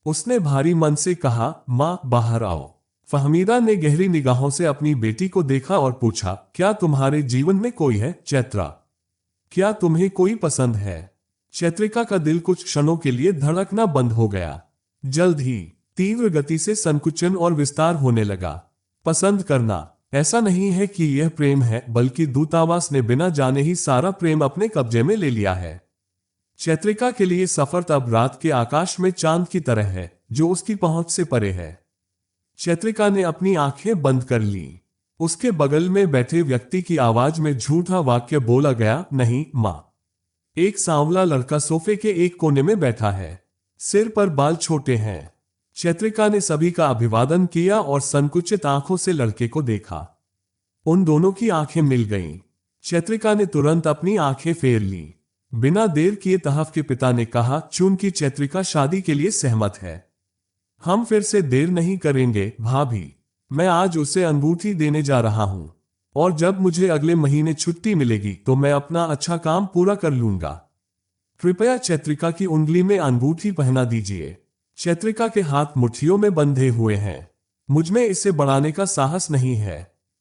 उसने भारी मन से कहा, माँ बाहर आओ। फहमीदा ने गहरी निगाहों से अपनी बेटी को देखा और पूछा, क्या तुम्हारे जीवन में कोई है चैत्रा? क्या तुम्हें कोई पसंद है? चैत्रिका का दिल कुछ क्षणों के लिए धड़कना बंद हो गया। जल्द ही तीव्र गति से संकुचन और विस्तार होने लगा। पसंद करना, ऐसा नहीं है कि यह प्रेम है, बल्कि दूतावास ने बिना जाने ही सारा प्रेम अपने कब्जे में ले लिया है। चैत्रिका के लिए सफर तब रात के आकाश में चांद की तरह है, जो उसकी पहुंच से परे है। चैत्रिका ने अपनी आंखें बंद कर ली। उसके बगल में बैठे व्यक्ति की आवाज में झूठा वाक्य बोला गया, नहीं मां। एक सांवला लड़का सोफे के एक कोने में बैठा है, सिर पर बाल छोटे हैं। चैत्रिका ने सभी का अभिवादन किया और संकुचित आंखों से लड़के को देखा। उन दोनों की आंखें मिल गईं। चैत्रिका ने तुरंत अपनी आंखें फेर ली। बिना देर किए तहफ के पिता ने कहा, चूंकि चैत्रिका शादी के लिए सहमत है, हम फिर से देर नहीं करेंगे भाभी। मैं आज उसे अंगूठी देने जा रहा हूं, और जब मुझे अगले महीने छुट्टी मिलेगी तो मैं अपना अच्छा काम पूरा कर लूंगा। कृपया चैत्रिका की उंगली में अंगूठी पहना दीजिए। चैत्रिका के हाथ मुट्ठियों में बंधे हुए हैं। मुझमें इसे बढ़ाने का साहस नहीं है।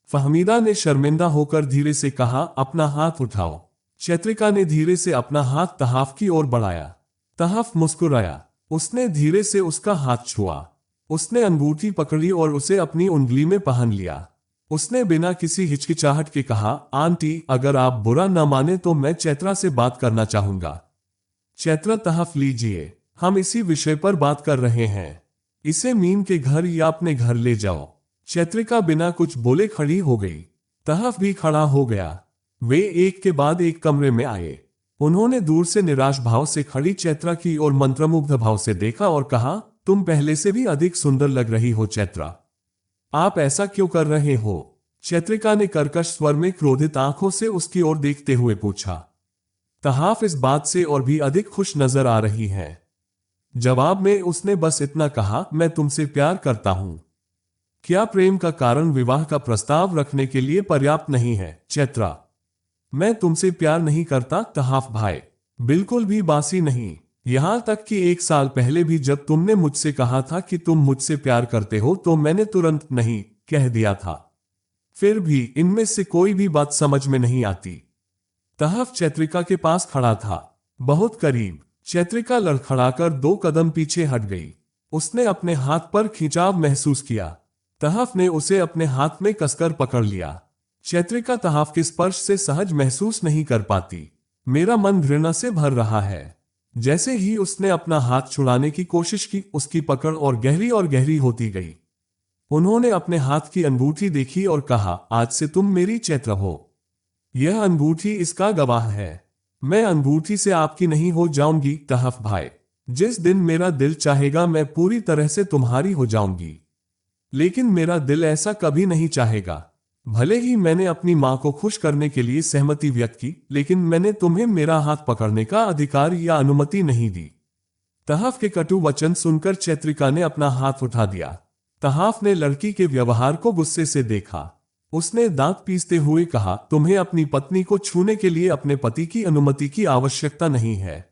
फहमीदा ने शर्मिंदा होकर धीरे से कहा, अपना हाथ उठाओ। चैत्रिका ने धीरे से अपना हाथ तहाफ की ओर बढ़ाया। तहाफ मुस्कुराया। उसने धीरे से उसका हाथ छुआ। उसने अंगूठी पकड़ी और उसे अपनी उंगली में पहन लिया। उसने बिना किसी हिचकिचाहट के कहा, आंटी, अगर आप बुरा न माने तो मैं चैत्रा से बात करना चाहूंगा। चैत्रा, तहफ लीजिए, हम इसी विषय पर बात कर रहे हैं। इसे मीम के घर या अपने घर ले जाओ। चैत्रिका बिना कुछ बोले खड़ी हो गई। तहफ भी खड़ा हो गया। वे एक के बाद एक कमरे में आए। उन्होंने दूर से निराश भाव से खड़ी चैत्रा की और मंत्रमुग्ध भाव से देखा और कहा, तुम पहले से भी अधिक सुंदर लग रही हो चैत्रा। आप ऐसा क्यों कर रहे हो? चैत्रिका ने कर्कश स्वर में क्रोधित आंखों से उसकी ओर देखते हुए पूछा। तहाफ इस बात से और भी अधिक खुश नजर आ रही है। जवाब में उसने बस इतना कहा, मैं तुमसे प्यार करता हूं। क्या प्रेम का कारण विवाह का प्रस्ताव रखने के लिए पर्याप्त नहीं है चैत्रा? मैं तुमसे प्यार नहीं करता तहाफ भाई, बिल्कुल भी बासी नहीं। यहां तक कि 1 साल पहले भी जब तुमने मुझसे कहा था कि तुम मुझसे प्यार करते हो तो मैंने तुरंत नहीं कह दिया था। फिर भी इनमें से कोई भी बात समझ में नहीं आती। तहफ चैत्रिका के पास खड़ा था, बहुत करीब। चैत्रिका लड़खड़ाकर 2 कदम पीछे हट गई। उसने अपने हाथ पर खिंचाव महसूस किया। तहफ ने उसे अपने हाथ में कसकर पकड़ लिया। चैत्रिका तहाफ के स्पर्श से सहज महसूस नहीं कर पाती। मेरा मन घृणा से भर रहा है। जैसे ही उसने अपना हाथ छुड़ाने की कोशिश की, उसकी पकड़ और गहरी होती गई। उन्होंने अपने हाथ की अंगूठी देखी और कहा, आज से तुम मेरी चैत्र हो। यह अंगूठी इसका गवाह है। मैं अंगूठी से आपकी नहीं हो जाऊंगी तहफ भाई। जिस दिन मेरा दिल चाहेगा मैं पूरी तरह से तुम्हारी हो जाऊंगी, लेकिन मेरा दिल ऐसा कभी नहीं चाहेगा। भले ही मैंने अपनी मां को खुश करने के लिए सहमति व्यक्त की, लेकिन मैंने तुम्हें मेरा हाथ पकड़ने का अधिकार या अनुमति नहीं दी। तहाफ के कटु वचन सुनकर चैत्रिका ने अपना हाथ उठा दिया। तहाफ ने लड़की के व्यवहार को गुस्से से देखा। उसने दांत पीसते हुए कहा, तुम्हें अपनी पत्नी को छूने के लिए अपने पति की अनुमति की आवश्यकता नहीं है।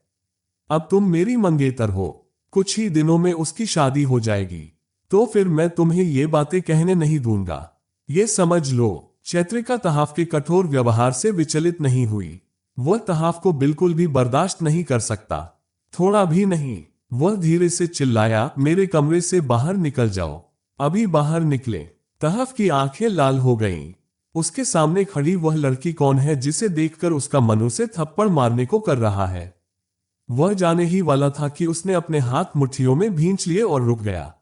अब तुम मेरी मंगेतर हो। कुछ ही दिनों में उसकी शादी हो जाएगी, तो फिर मैं तुम्हें ये बातें कहने नहीं दूंगा। ये समझ लो। चैत्रिका तहाफ के कठोर व्यवहार से विचलित नहीं हुई। वह तहाफ को बिल्कुल भी बर्दाश्त नहीं कर सकता, थोड़ा भी नहीं। वह धीरे से चिल्लाया, मेरे कमरे से बाहर निकल जाओ, अभी बाहर निकले। तहाफ की आंखें लाल हो गईं। उसके सामने खड़ी वह लड़की कौन है जिसे देखकर उसका मन उसे थप्पड़ मारने को कर रहा है? वह जाने ही वाला था कि उसने अपने हाथ मुट्ठियों में भींच लिए और रुक गया।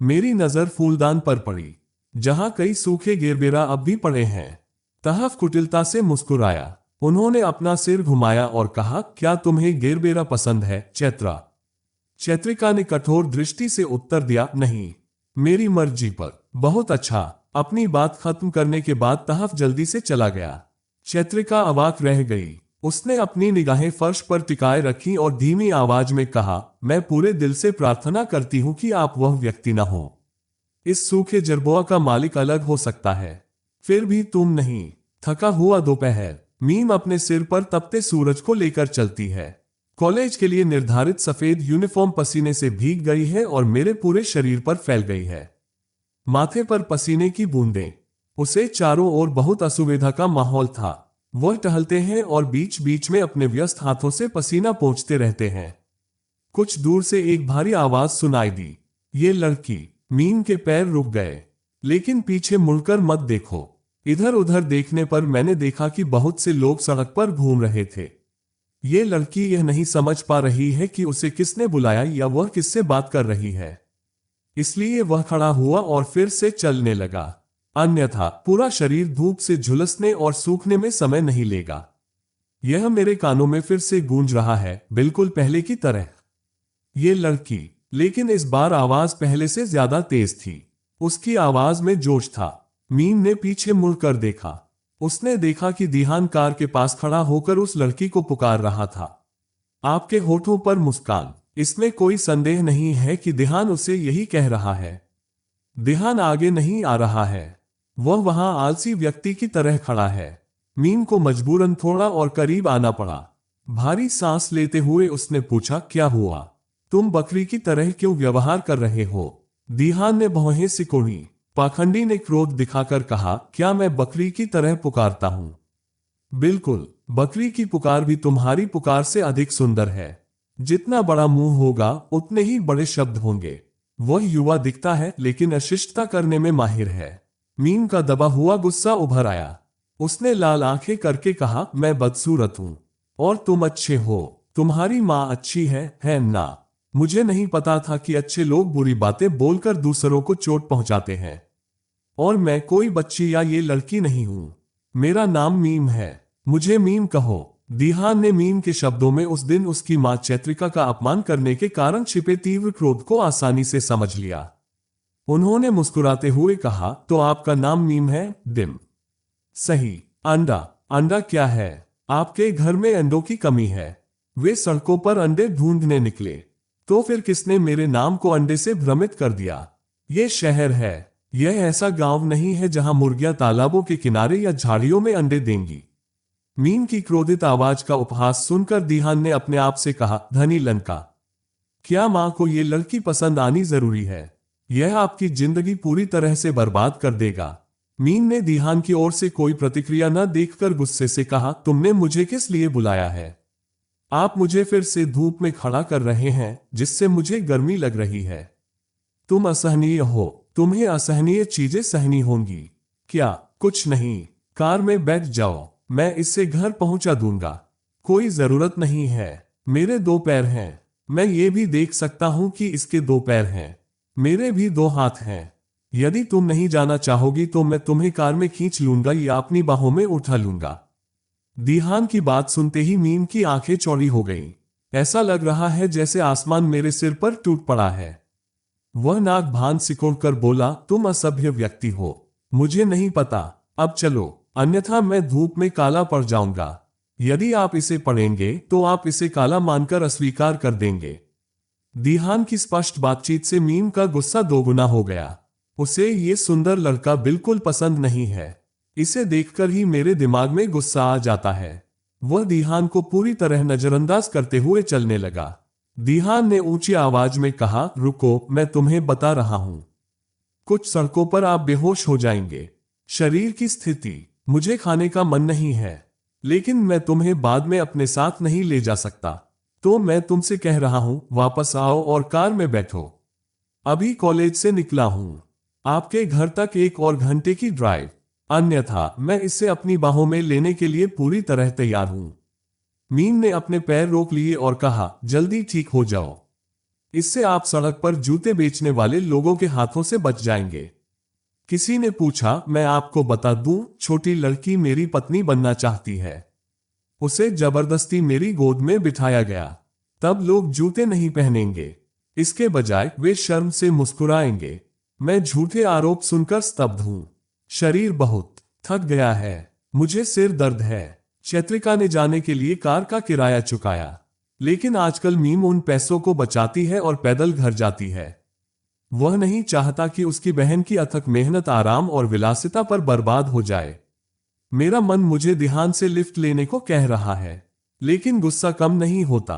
मेरी नजर फूलदान पर पड़ी, जहां कई सूखे गेरबेरा अब भी पड़े हैं। तहफ कुटिलता से मुस्कुराया। उन्होंने अपना सिर घुमाया और कहा, क्या तुम्हें गेरबेरा पसंद है चैत्रा? चैत्रिका ने कठोर दृष्टि से उत्तर दिया, नहीं, मेरी मर्जी पर। बहुत अच्छा। अपनी बात खत्म करने के बाद तहफ जल्दी से चला गया। चैत्रिका अवाक रह गई। उसने अपनी निगाहें फर्श पर टिकाए रखी और धीमी आवाज में कहा, मैं पूरे दिल से प्रार्थना करती हूं कि आप वह व्यक्ति न हो। इस सूखे जरबोआ का मालिक अलग हो सकता है, फिर भी तुम नहीं। थका हुआ दोपहर। मीम अपने सिर पर तपते सूरज को लेकर चलती है। कॉलेज के लिए निर्धारित सफेद यूनिफॉर्म पसीने से भीग गई है और मेरे पूरे शरीर पर फैल गई है। माथे पर पसीने की बूंदें। उसे चारों ओर बहुत असुविधा का माहौल था। वह टहलते हैं और बीच बीच में अपने व्यस्त हाथों से पसीना पोंछते रहते हैं। कुछ दूर से एक भारी आवाज सुनाई दी, ये लड़की। मीम के पैर रुक गए। लेकिन पीछे मुड़कर मत देखो। इधर उधर देखने पर मैंने देखा कि बहुत से लोग सड़क पर घूम रहे थे। ये लड़की यह नहीं समझ पा रही है कि उसे किसने बुलाया या वह किससे बात कर रही है, इसलिए वह खड़ा हुआ और फिर से चलने लगा। अन्यथा पूरा शरीर धूप से झुलसने और सूखने में समय नहीं लेगा। यह मेरे कानों में फिर से गूंज रहा है, बिल्कुल पहले की तरह। ये लड़की। लेकिन इस बार आवाज पहले से ज्यादा तेज थी। उसकी आवाज में जोश था। मीम ने पीछे मुड़कर देखा। उसने देखा कि दिहान कार के पास खड़ा होकर उस लड़की को पुकार रहा था। आपके होठों पर मुस्कान। इसमें कोई संदेह नहीं है कि दिहान उसे यही कह रहा है। दिहान आगे नहीं आ रहा है। वह वहां आलसी व्यक्ति की तरह खड़ा है। मीम को मजबूरन थोड़ा और करीब आना पड़ा। भारी सांस लेते हुए उसने पूछा, क्या हुआ? तुम बकरी की तरह क्यों व्यवहार कर रहे हो? दिहान ने भौहें सिकोड़ी। पाखंडी ने क्रोध दिखाकर कहा, क्या मैं बकरी की तरह पुकारता हूं? बिल्कुल। बकरी की पुकार भी तुम्हारी पुकार से अधिक सुंदर है। जितना बड़ा मुंह होगा उतने ही बड़े शब्द होंगे। वह युवा दिखता है लेकिन अशिष्टता करने में माहिर है। मीम का दबा हुआ गुस्सा उभर आया। उसने लाल आंखें करके कहा, मैं बदसूरत हूं और तुम अच्छे हो। तुम्हारी माँ अच्छी है ना? मुझे नहीं पता था कि अच्छे लोग बुरी बातें बोलकर दूसरों को चोट पहुंचाते हैं। और मैं कोई बच्ची या ये लड़की नहीं हूं। मेरा नाम मीम है। मुझे मीम कहो। दिहान ने मीम के शब्दों में उस दिन उसकी मां चैत्रिका का अपमान करने के कारण छिपे तीव्र क्रोध को आसानी से समझ लिया। उन्होंने मुस्कुराते हुए कहा, तो आपका नाम मीम है? डिम। सही। अंडा। अंडा क्या है? आपके घर में अंडों की कमी है। वे सड़कों पर अंडे ढूंढने निकले। तो फिर किसने मेरे नाम को अंडे से भ्रमित कर दिया? ये शहर है। यह ऐसा गांव नहीं है जहां मुर्गियां तालाबों के किनारे या झाड़ियों में अंडे देंगी। मीम की क्रोधित आवाज का उपहास सुनकर दिहान ने अपने आप से कहा, धनी लंका। क्या मां को ये लड़की पसंद आनी जरूरी है? यह आपकी जिंदगी पूरी तरह से बर्बाद कर देगा। मीम ने दिहान की ओर से कोई प्रतिक्रिया न देखकर गुस्से से कहा, तुमने मुझे किस लिए बुलाया है? आप मुझे फिर से धूप में खड़ा कर रहे हैं जिससे मुझे गर्मी लग रही है। तुम असहनीय हो। तुम्हें असहनीय चीजें सहनी होंगी। क्या? कुछ नहीं। कार में बैठ जाओ, मैं इससे घर पहुंचा दूंगा। कोई जरूरत नहीं है। मेरे 2 पैर हैं। मैं ये भी देख सकता हूं कि इसके 2 पैर हैं। मेरे भी 2 हाथ हैं। यदि तुम नहीं जाना चाहोगी तो मैं तुम्हें कार में खींच लूंगा या अपनी बाहों में उठा लूंगा। दिहान की बात सुनते ही मीम की आंखें चौड़ी हो गईं। ऐसा लग रहा है जैसे आसमान मेरे सिर पर टूट पड़ा है। वह नाक भान सिकोड़कर बोला, तुम असभ्य व्यक्ति हो। मुझे नहीं पता। अब चलो, अन्यथा मैं धूप में काला पड़ जाऊंगा। यदि आप इसे पढ़ेंगे तो आप इसे काला मानकर अस्वीकार कर देंगे। दिहान की स्पष्ट बातचीत से मीम का गुस्सा दोगुना हो गया। उसे ये सुंदर लड़का बिल्कुल पसंद नहीं है। इसे देखकर ही मेरे दिमाग में गुस्सा आ जाता है। वह दिहान को पूरी तरह नजरअंदाज करते हुए चलने लगा। दिहान ने ऊंची आवाज में कहा, रुको, मैं तुम्हें बता रहा हूं। कुछ सड़कों पर आप बेहोश हो जाएंगे। शरीर की स्थिति। मुझे खाने का मन नहीं है, लेकिन मैं तुम्हें बाद में अपने साथ नहीं ले जा सकता। तो मैं तुमसे कह रहा हूं, वापस आओ और कार में बैठो। अभी कॉलेज से निकला हूं। आपके घर तक 1 और घंटे की ड्राइव। अन्यथा मैं इसे अपनी बाहों में लेने के लिए पूरी तरह तैयार हूं। मीम ने अपने पैर रोक लिए और कहा, जल्दी ठीक हो जाओ। इससे आप सड़क पर जूते बेचने वाले लोगों के हाथों से बच जाएंगे। किसी ने पूछा, मैं आपको बता दूं, छोटी लड़की मेरी पत्नी बनना चाहती है। उसे जबरदस्ती मेरी गोद में बिठाया गया। तब लोग जूते नहीं पहनेंगे। इसके बजाय वे शर्म से मुस्कुराएंगे। मैं झूठे आरोप सुनकर स्तब्ध हूं। शरीर बहुत थक गया है। मुझे सिर दर्द है। चैत्रिका ने जाने के लिए कार का किराया चुकाया, लेकिन आजकल मीम उन पैसों को बचाती है और पैदल घर जाती है। वह नहीं चाहता कि उसकी बहन की अथक मेहनत आराम और विलासिता पर बर्बाद हो जाए। मेरा मन मुझे दिहान से लिफ्ट लेने को कह रहा है, लेकिन गुस्सा कम नहीं होता।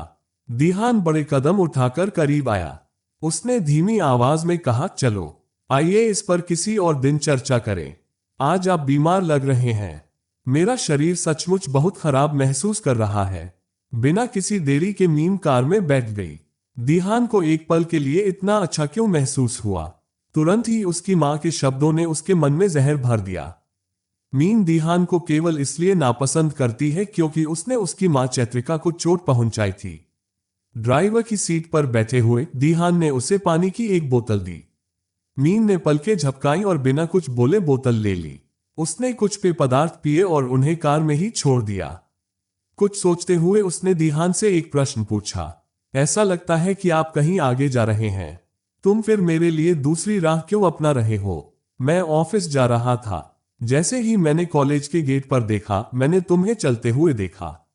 दीहान बड़े कदम उठाकर करीब आया। उसने धीमी आवाज में कहा, चलो आइए इस पर किसी और दिन चर्चा करें। आज आप बीमार लग रहे हैं। मेरा शरीर सचमुच बहुत खराब महसूस कर रहा है। बिना किसी देरी के मीम कार में बैठ गई। दीहान को एक पल के लिए इतना अच्छा क्यों महसूस हुआ। तुरंत ही उसकी मां के शब्दों ने उसके मन में जहर भर दिया। मीन दीहान को केवल इसलिए नापसंद करती है क्योंकि उसने उसकी मां चैत्रिका को चोट पहुंचाई थी। ड्राइवर की सीट पर बैठे हुए दीहान ने उसे पानी की एक बोतल दी। मीन ने पलकें झपकाई और बिना कुछ बोले बोतल ले ली। उसने कुछ पेय पदार्थ पिए और उन्हें कार में ही छोड़ दिया। कुछ सोचते हुए उसने दीहान से एक प्रश्न पूछा, ऐसा लगता है कि आप कहीं आगे जा रहे हैं। तुम फिर मेरे लिए दूसरी राह क्यों अपना रहे हो? मैं ऑफिस जा रहा था। जैसे ही मैंने कॉलेज के गेट पर देखा, मैंने तुम्हें चलते हुए देखा।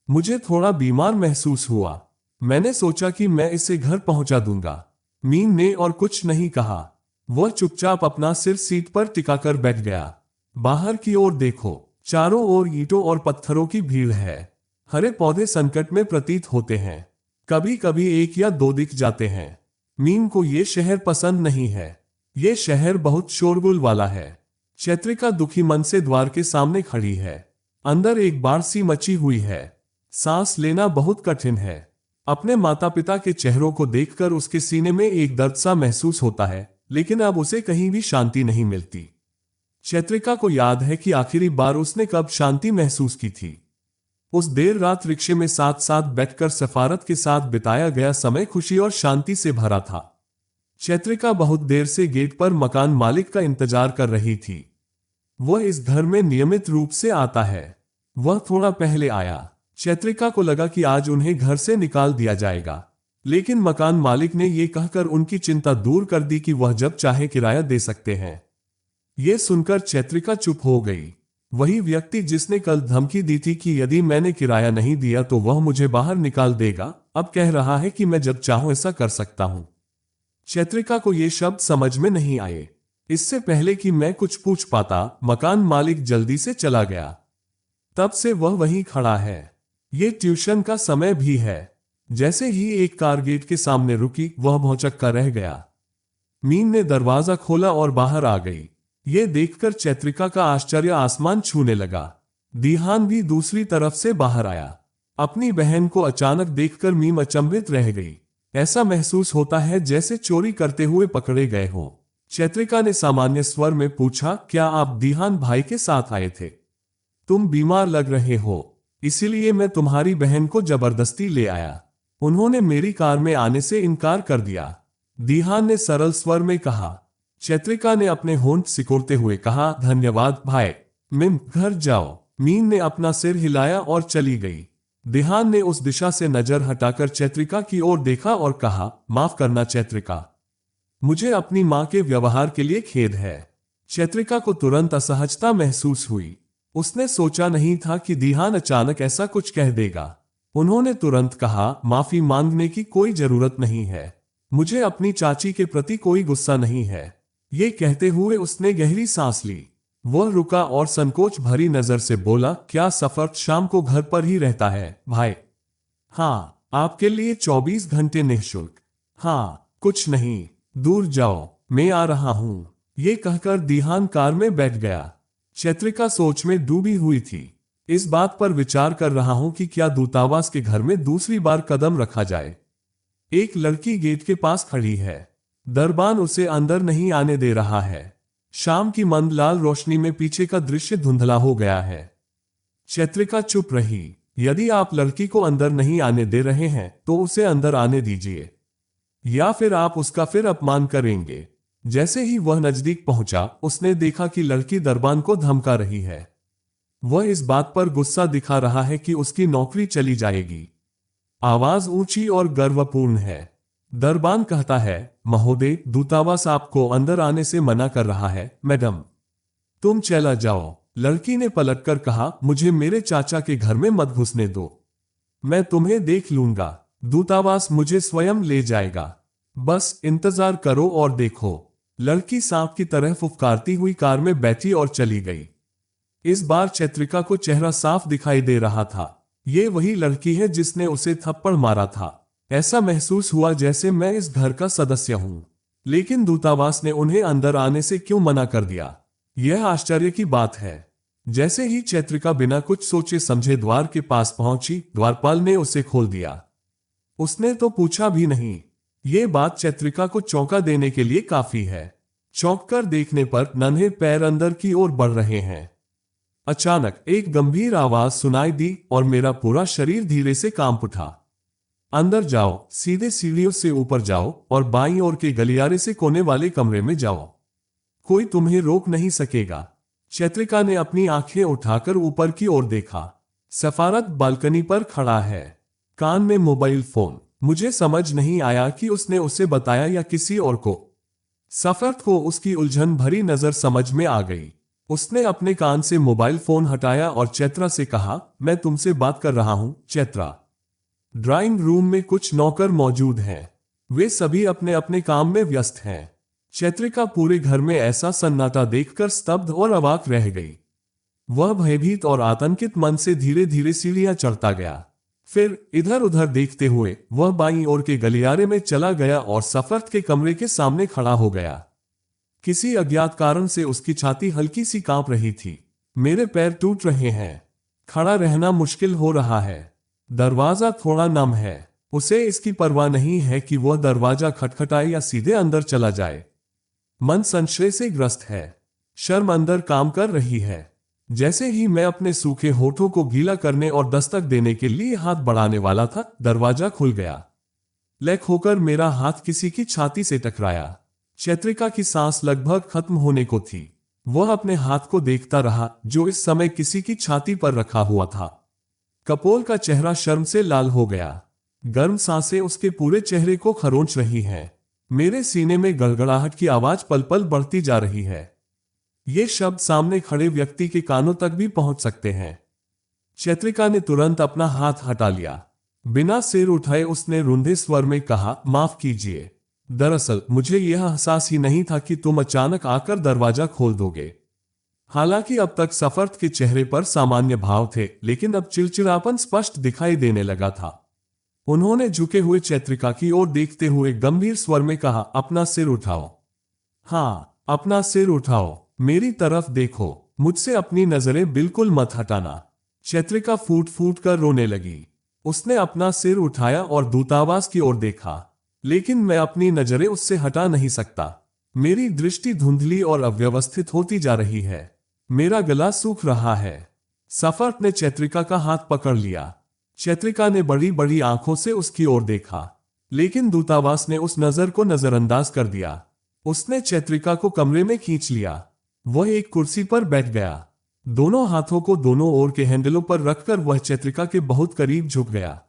मुझे थोड़ा बीमार महसूस हुआ। मैंने सोचा कि मैं इसे घर पहुंचा दूंगा। मीन ने और कुछ नहीं कहा। वह चुपचाप अपना सिर सीट पर टिकाकर बैठ गया। बाहर की ओर देखो, चारों ओर ईंटों और पत्थरों की भीड़ है। हरे पौधे संकट में प्रतीत होते हैं। कभी कभी एक या दो दिख जाते हैं। मीन को ये शहर पसंद नहीं है। ये शहर बहुत शोरगुल वाला है। चैत्रिका दुखी मन से द्वार के सामने खड़ी है। अंदर एक बाढ़ सी मची हुई है। सांस लेना बहुत कठिन है। अपने माता पिता के चेहरों को देखकर उसके सीने में एक दर्द सा महसूस होता है, लेकिन अब उसे कहीं भी शांति नहीं मिलती। चैत्रिका को याद है कि आखिरी बार उसने कब शांति महसूस की थी। उस देर रात रिक्शे में साथ साथ बैठकर सफारत के साथ बिताया गया समय खुशी और शांति से भरा था। चैत्रिका बहुत देर से गेट पर मकान मालिक का इंतजार कर रही थी। वह इस घर में नियमित रूप से आता है। वह थोड़ा पहले आया। चैत्रिका को लगा कि आज उन्हें घर से निकाल दिया जाएगा, लेकिन मकान मालिक ने यह कहकर उनकी चिंता दूर कर दी कि वह जब चाहे किराया दे सकते हैं। यह सुनकर चैत्रिका चुप हो गई। वही व्यक्ति जिसने कल धमकी दी थी कि यदि मैंने किराया नहीं दिया तो वह मुझे बाहर निकाल देगा, अब कह रहा है कि मैं जब चाहूं ऐसा कर सकता हूं। चैत्रिका को ये शब्द समझ में नहीं आए। इससे पहले कि मैं कुछ पूछ पाता, मकान मालिक जल्दी से चला गया। तब से वह वहीं खड़ा है। ये ट्यूशन का समय भी है। जैसे ही एक कार गेट के सामने रुकी, वह भौचक्का रह गया। मीन ने दरवाजा खोला और बाहर आ गई। ये देखकर चैत्रिका का आश्चर्य आसमान छूने लगा। दीहान भी दूसरी तरफ से बाहर आया। अपनी बहन को अचानक देखकर मीम अचंभित रह गई। ऐसा महसूस होता है जैसे चोरी करते हुए पकड़े गए हों। चैत्रिका ने सामान्य स्वर में पूछा, क्या आप दीहान भाई के साथ आए थे? तुम बीमार लग रहे हो, इसीलिए मैं तुम्हारी बहन को जबरदस्ती ले आया। उन्होंने मेरी कार में आने से इनकार कर दिया, दीहान ने सरल स्वर में कहा। चैत्रिका ने अपने होंठ सिकोड़ते हुए कहा, धन्यवाद भाई, मिम घर जाओ। मीन ने अपना सिर हिलाया और चली गई। दीहान ने उस दिशा से नजर हटाकर चैत्रिका की ओर देखा और कहा, माफ करना चैत्रिका, मुझे अपनी मां के व्यवहार के लिए खेद है। चैत्रिका को तुरंत असहजता महसूस हुई। उसने सोचा नहीं था कि दीहान अचानक ऐसा कुछ कह देगा। उन्होंने तुरंत कहा, माफी मांगने की कोई जरूरत नहीं है। मुझे अपनी चाची के प्रति कोई गुस्सा नहीं है। ये कहते हुए उसने गहरी सांस ली। वह रुका और संकोच भरी नजर से बोला, क्या सफर शाम को घर पर ही रहता है भाई? हाँ, आपके लिए 24 घंटे निःशुल्क। हाँ, कुछ नहीं, दूर जाओ, मैं आ रहा हूं। ये कहकर दीहान कार में बैठ गया। चैत्रिका सोच में डूबी हुई थी। इस बात पर विचार कर रहा हूं कि क्या दूतावास के घर में दूसरी बार कदम रखा जाए। एक लड़की गेट के पास खड़ी है। दरबान उसे अंदर नहीं आने दे रहा है। शाम की मंद लाल रोशनी में पीछे का दृश्य धुंधला हो गया है। चैत्रिका चुप रही। यदि आप लड़की को अंदर नहीं आने दे रहे हैं तो उसे अंदर आने दीजिए, या फिर आप उसका फिर अपमान करेंगे। जैसे ही वह नजदीक पहुंचा, उसने देखा कि लड़की दरबान को धमका रही है। वह इस बात पर गुस्सा दिखा रहा है कि उसकी नौकरी चली जाएगी। आवाज ऊंची और गर्वपूर्ण है। दरबान कहता है, महोदय, दूतावास आपको अंदर आने से मना कर रहा है। मैडम, तुम चला जाओ। लड़की ने पलटकर कहा, मुझे मेरे चाचा के घर में मत घुसने दो। मैं तुम्हें देख लूंगा। दूतावास मुझे स्वयं ले जाएगा। बस इंतजार करो और देखो। लड़की सांप की तरह फुफकारती हुई कार में बैठी और चली गई। इस बार चैत्रिका को चेहरा साफ दिखाई दे रहा था। ये वही लड़की है जिसने उसे थप्पड़ मारा था। ऐसा महसूस हुआ जैसे मैं इस घर का सदस्य हूं। लेकिन दूतावास ने उन्हें अंदर आने से क्यों मना कर दिया? यह आश्चर्य की बात है। जैसे ही चैत्रिका बिना कुछ सोचे समझे द्वार के पास पहुंची, द्वारपाल ने उसे खोल दिया। उसने तो पूछा भी नहीं। ये बात चैत्रिका को चौंका देने के लिए काफी है। चौंक कर देखने पर नन्हे पैर अंदर की ओर बढ़ रहे हैं। अचानक एक गंभीर आवाज सुनाई दी और मेरा पूरा शरीर धीरे से कांप उठा। अंदर जाओ, सीधे सीढ़ियों से ऊपर जाओ और बाईं ओर के गलियारे से कोने वाले कमरे में जाओ। कोई तुम्हें रोक नहीं सकेगा। चैत्रिका ने अपनी आंखें उठाकर ऊपर की ओर देखा। सफारत बालकनी पर खड़ा है, कान में मोबाइल फोन। मुझे समझ नहीं आया कि उसने उसे बताया या किसी और को। सफरत को उसकी उलझन भरी नजर समझ में आ गई। उसने अपने कान से मोबाइल फोन हटाया और चैत्रा से कहा, मैं तुमसे बात कर रहा हूं चैत्रा। ड्राइंग रूम में कुछ नौकर मौजूद हैं। वे सभी अपने अपने काम में व्यस्त हैं। चैत्रिका पूरे घर में ऐसा सन्नाटा देखकर स्तब्ध और अवाक रह गई। वह भयभीत और आतंकित मन से धीरे धीरे सीढ़ियां चढ़ता गया। फिर इधर उधर देखते हुए वह बाईं ओर के गलियारे में चला गया और सफरत के कमरे के सामने खड़ा हो गया। किसी अज्ञात कारण से उसकी छाती हल्की सी कांप रही थी। मेरे पैर टूट रहे हैं। खड़ा रहना मुश्किल हो रहा है। दरवाजा थोड़ा नम है। उसे इसकी परवाह नहीं है कि वह दरवाजा खटखटाए या सीधे अंदर चला जाए। मन संशय से ग्रस्त है। शर्म अंदर काम कर रही है। जैसे ही मैं अपने सूखे होठों को गीला करने और दस्तक देने के लिए हाथ बढ़ाने वाला था, दरवाजा खुल गया। लैक होकर मेरा हाथ किसी की छाती से टकराया। चैत्रिका की सांस लगभग खत्म होने को थी। वह अपने हाथ को देखता रहा जो इस समय किसी की छाती पर रखा हुआ था। कपोल का चेहरा शर्म से लाल हो गया। गर्म सांसें उसके पूरे चेहरे को खरोंच रही हैं। मेरे सीने में गड़गड़ाहट की आवाज पल पल बढ़ती जा रही है। ये शब्द सामने खड़े व्यक्ति के कानों तक भी पहुंच सकते हैं। चैत्रिका ने तुरंत अपना हाथ हटा लिया। बिना सिर उठाए उसने रुंधे स्वर में कहा, माफ कीजिए। दरअसल मुझे यह एहसास ही नहीं था कि तुम अचानक आकर दरवाजा खोल दोगे। हालांकि अब तक सफरत के चेहरे पर सामान्य भाव थे, लेकिन अब चिड़चिड़ापन स्पष्ट दिखाई देने लगा था। उन्होंने झुके हुए चैत्रिका की ओर देखते हुए गंभीर स्वर में कहा, अपना सिर उठाओ। हाँ, अपना सिर उठाओ, मेरी तरफ देखो, मुझसे अपनी नजरें बिल्कुल मत हटाना। चैत्रिका फूट फूट कर रोने लगी। उसने अपना सिर उठाया और दूतावास की ओर देखा, लेकिन मैं अपनी नजरें उससे हटा नहीं सकता। मेरी दृष्टि धुंधली और अव्यवस्थित होती जा रही है। मेरा गला सूख रहा है। सफरत ने चैत्रिका का हाथ पकड़ लिया। चैत्रिका ने बड़ी बड़ी आंखों से उसकी ओर देखा, लेकिन दूतावास ने उस नजर को नजरअंदाज कर दिया। उसने चैत्रिका को कमरे में खींच लिया। वह एक कुर्सी पर बैठ गया। दोनों हाथों को दोनों ओर के हैंडलों पर रखकर वह चैत्रिका के बहुत करीब झुक गया।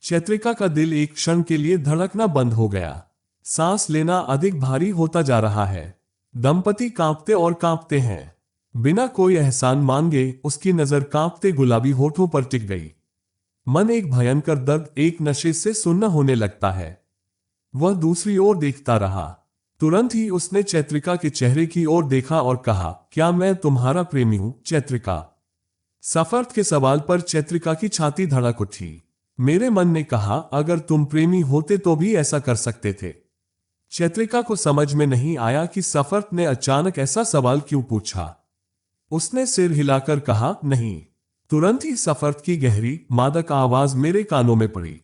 चैत्रिका का दिल एक क्षण के लिए धड़कना बंद हो गया। सांस लेना अधिक भारी होता जा रहा है। दंपति कांपते और कांपते हैं। बिना कोई एहसान मांगे उसकी नजर कांपते गुलाबी होठों पर टिक गई। मन एक भयंकर दर्द, एक नशे से सुन्न होने लगता है। वह दूसरी ओर देखता रहा। तुरंत ही उसने चैत्रिका के चेहरे की ओर देखा और कहा, क्या मैं तुम्हारा प्रेमी हूं चैत्रिका? सफरत के सवाल पर चैत्रिका की छाती धड़क उठी। मेरे मन ने कहा, अगर तुम प्रेमी होते तो भी ऐसा कर सकते थे। चैत्रिका को समझ में नहीं आया कि सफरत ने अचानक ऐसा सवाल क्यों पूछा। उसने सिर हिलाकर कहा, नहीं। तुरंत ही सफरत की गहरी मादक आवाज मेरे कानों में पड़ी।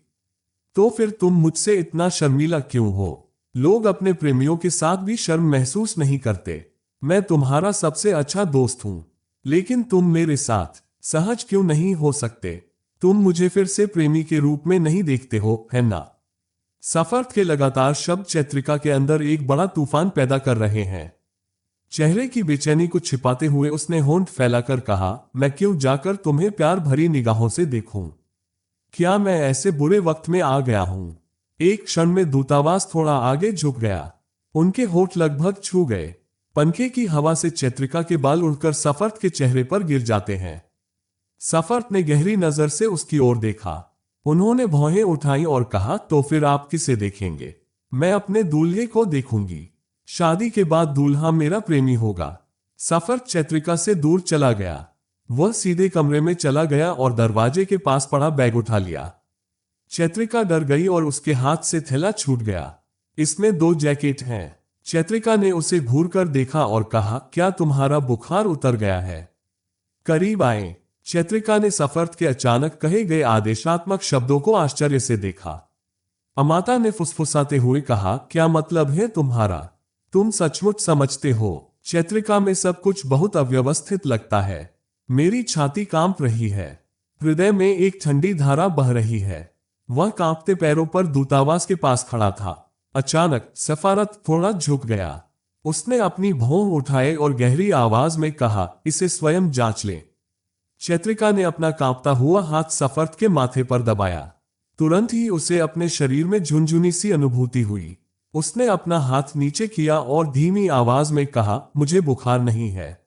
तो फिर तुम मुझसे इतना शर्मीला क्यों हो? लोग अपने प्रेमियों के साथ भी शर्म महसूस नहीं करते। मैं तुम्हारा सबसे अच्छा दोस्त हूं, लेकिन तुम मेरे साथ सहज क्यों नहीं हो सकते? तुम मुझे फिर से प्रेमी के रूप में नहीं देखते हो, है ना? सफरत के लगातार शब्द चैत्रिका के अंदर एक बड़ा तूफान पैदा कर रहे हैं। चेहरे की बेचैनी को छिपाते हुए उसने होंठ फैलाकर कहा, मैं क्यों जाकर तुम्हें प्यार भरी निगाहों से देखूं? क्या मैं ऐसे बुरे वक्त में आ गया हूं? एक क्षण में दूतावास थोड़ा आगे झुक गया। उनके होठ लगभग छू गए। पंखे की हवा से चैत्रिका के बाल उड़कर सफरत के चेहरे पर गिर जाते हैं। सफरत ने गहरी नजर से उसकी ओर देखा। उन्होंने भौहें उठाई और कहा, तो फिर आप किसे देखेंगे? मैं अपने दूल्हे को देखूंगी। शादी के बाद दूल्हा मेरा प्रेमी होगा। सफरत चैत्रिका से दूर चला गया। वह सीधे कमरे में चला गया और दरवाजे के पास पड़ा बैग उठा लिया। चैत्रिका डर गई और उसके हाथ से थैला छूट गया। इसमें 2 जैकेट हैं। चैत्रिका ने उसे घूरकर देखा और कहा, क्या तुम्हारा बुखार उतर गया है? करीब आए। चैत्रिका ने सफर्त के अचानक कहे गए आदेशात्मक शब्दों को आश्चर्य से देखा। अमाता ने फुसफुसाते हुए कहा, क्या मतलब है तुम्हारा? तुम सचमुच समझते हो? चैत्रिका में सब कुछ बहुत अव्यवस्थित लगता है। मेरी छाती कांप रही है। हृदय में एक ठंडी धारा बह रही है। वह कांपते पैरों पर दूतावास के पास खड़ा था। अचानक सफारत थोड़ा झुक गया। उसने अपनी भौं उठाए और गहरी आवाज में कहा, इसे स्वयं जांच ले। चैत्रिका ने अपना कांपता हुआ हाथ सफर्त के माथे पर दबाया। तुरंत ही उसे अपने शरीर में झुनझुनी सी अनुभूति हुई। उसने अपना हाथ नीचे किया और धीमी आवाज में कहा, मुझे बुखार नहीं है।